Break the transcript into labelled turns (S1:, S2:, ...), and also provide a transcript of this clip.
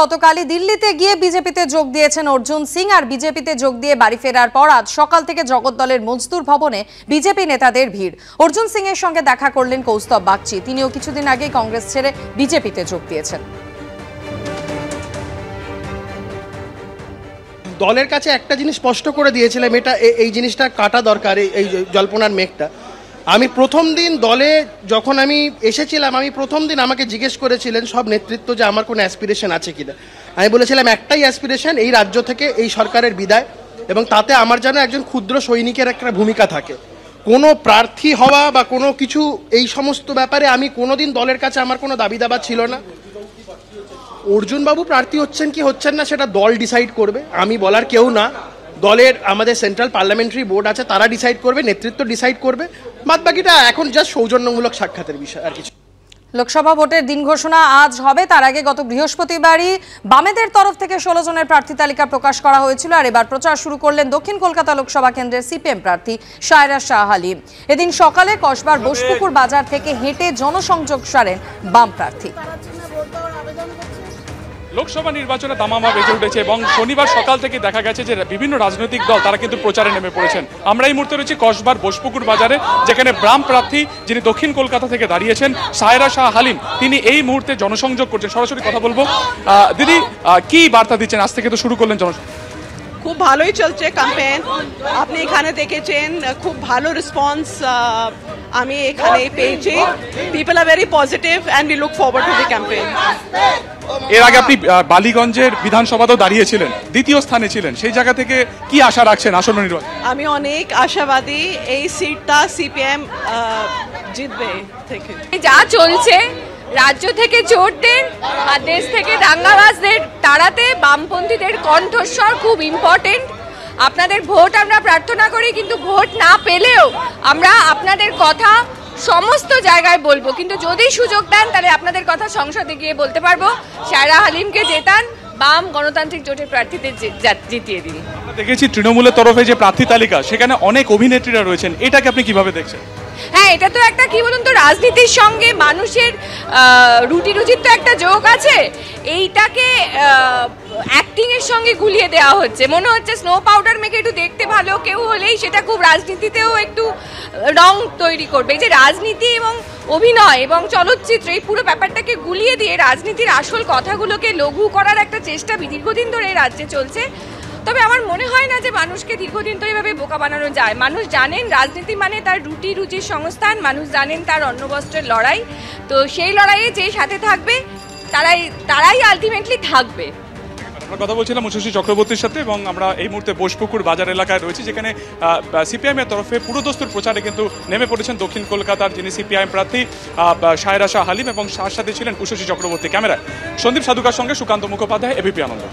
S1: গতকালই দিল্লিতে গিয়ে বিজেপিতে যোগ দিয়েছেন অর্জুন সিং আর বিজেপিতে যোগ দিয়ে বাড়ি ফেরার পর আজ সকাল থেকে জগদ্দলের মজদুর ভবনে বিজেপি নেতাদের ভিড়। অর্জুন সিং এর সঙ্গে দেখা করলেন কৌস্তব বাগচি। তিনিও কিছুদিন আগে কংগ্রেস ছেড়ে বিজেপিতে যোগ দিয়েছেন।
S2: দলের কাছে একটা জিনিস স্পষ্ট করে দিয়েছিলাম, এটা এই জিনিসটা কাটা দরকার, এই জল্পনার মেঘটা। আমি প্রথম দিন দলে যখন আমি এসেছিলাম, আমি প্রথম দিন আমাকে জিজ্ঞেস করেছিলেন সব নেতৃত্ব যে আমার কোনো অ্যাসপিরেশন আছে কিনা। আমি বলেছিলাম একটাই অ্যাসপিরেশন, এই রাজ্য থেকে এই সরকারের বিদায়, এবং তাতে আমার যেন একজন ক্ষুদ্র সৈনিকের একটা ভূমিকা থাকে। কোনো প্রার্থী হওয়া বা কোনো কিছু এই সমস্ত ব্যাপারে আমি কোনোদিন দলের কাছে আমার কোনো দাবি দাবা ছিল না। অর্জুনবাবু প্রার্থী হচ্ছেন কি হচ্ছেন না সেটা দল ডিসাইড করবে, আমি বলার কেউ না। দলের আমাদের সেন্ট্রাল পার্লামেন্টারি বোর্ড আছে, তারা ডিসাইড করবে, নেতৃত্ব ডিসাইড করবে। বাদ বাকিটা এখন জাস্ট সৌজন্যমূলক সাক্ষাতের বিষয়, আর কিছু।
S1: লোকসভা ভোটের দিন ঘোষণা আজ হবে। তার আগে গত বৃহস্পতিবারই বামেদের তরফ থেকে 16 জনের প্রার্থী তালিকা প্রকাশ করা হয়েছিল। আর এবার প্রচার শুরু করলেন দক্ষিণ কলকাতা লোকসভা কেন্দ্রের সিপিএম প্রার্থী সায়রা শাহ হালিম। এদিন সকালে কসবার বোসপুকুর বাজার থেকে হেঁটে জনসংযোগ সারেন বাম প্রার্থী।
S3: লোকসভা নির্বাচনে দামামা বেজে উঠেছে এবং শনিবার সকাল থেকে দেখা গেছে যে বিভিন্ন রাজনৈতিক দল তারা কিন্তু প্রচারে নেমে পড়েছেন। আমরা এই মুহূর্তে রয়েছি কসবার বোসপুকুর বাজারে, যেখানে বাম প্রার্থী যিনি দক্ষিণ কলকাতা থেকে দাঁড়িয়েছেন সায়রা শাহ হালিম, তিনি এই মুহূর্তে জনসংযোগ করছেন। সরাসরি কথা বলবো। দিদি, কি বার্তা দিচ্ছেন? আজ থেকে তো শুরু করলেন জনসংযোগ।
S4: খুব ভালোই চলছে ক্যাম্পেইন, আপনি এখানে দেখেছেন খুব ভালো রেসপন্স আমি এখানে পেয়েছি। People are very positive and we look forward to the campaign.
S3: এর আগে আপনি বালিগঞ্জের বিধানসভাতেও দাঁড়িয়েছিলেন, দ্বিতীয় স্থানে ছিলেন, সেই জায়গা থেকে কি আশা রাখছেন আসন্ন নির্বাচন?
S4: আমি অনেক আশাবাদী এই সিটটা সিপিএম জিতবে। থেকে
S5: যা চলছে, রাজ্য থেকে জোট দেন আর দেশ থেকে দাঙ্গাবাজদের তাড়াতে বামপন্থীদের কণ্ঠস্বর খুব ইম্পর্টেন্ট। আপনাদের ভোট আমরা প্রার্থনা করি, কিন্তু ভোট না পেলেও আমরা আপনাদের কথা সমস্ত জায়গায় বলবো, কিন্তু যদি সুযোগ দেন তাহলে আপনাদের কথা সংসদে গিয়ে বলতে পারবো। সায়রা হালিমকে জেতান, বাম গণতান্ত্রিক জোটের প্রার্থীদের জিতিয়ে দিন।
S3: দেখেছি তৃণমূলের তরফে যে প্রার্থী তালিকা, সেখানে অনেক অভিনেত্রীরা রয়েছেন, এটাকে আপনি কিভাবে দেখছেন?
S5: হ্যাঁ, এটা তো একটা কি বলুন তো, রাজনীতির সঙ্গে মানুষের রুটি রুচির তো একটা যোগ আছে। এইটাকে অ্যাক্টিং এর সঙ্গে গুলিয়ে দেওয়া হচ্ছে, মনে হচ্ছে স্নো পাউডার মেখে একটু দেখতে ভালো কেউ হলেই সেটা খুব রাজনীতিতেও একটু রং তৈরি করবে। এই যে রাজনীতি এবং অভিনয় এবং চলচ্চিত্র, এই পুরো ব্যাপারটাকে গুলিয়ে দিয়ে রাজনীতির আসল কথাগুলোকে লঘু করার একটা চেষ্টা দীর্ঘদিন ধরে এই রাজ্যে চলছে। তবে আমার মনে হয় না যে মানুষকে দীর্ঘদিন ধরে এভাবে বোকা বানানো যায়। মানুষ জানেন রাজনীতি মানে তার রুটি রুচির সংস্থান, মানুষ জানেন তার অন্নবস্ত্রের লড়াই। তো সেই লড়াইয়ে যে সাথে থাকবে তারাই আলটিমেটলি থাকবে।
S3: আমরা কথা বলছিলাম উষসী চক্রবর্তীর সাথে, এবং আমরা এই মুহূর্তে বোসপুকুর বাজার এলাকায় রয়েছি, যেখানে সিপিআইএম এর তরফে পুরোদস্তুর প্রচারে কিন্তু নেমে পড়েছেন দক্ষিণ কলকাতার যিনি সিপিআইএম প্রার্থী সায়রা শাহ হালিম, এবং তার সাথে ছিলেন উষসী চক্রবর্তী। ক্যামেরায় সন্দীপ সাধুকার সঙ্গে সুকান্ত মুখোপাধ্যায়, এবিপি আনন্দ।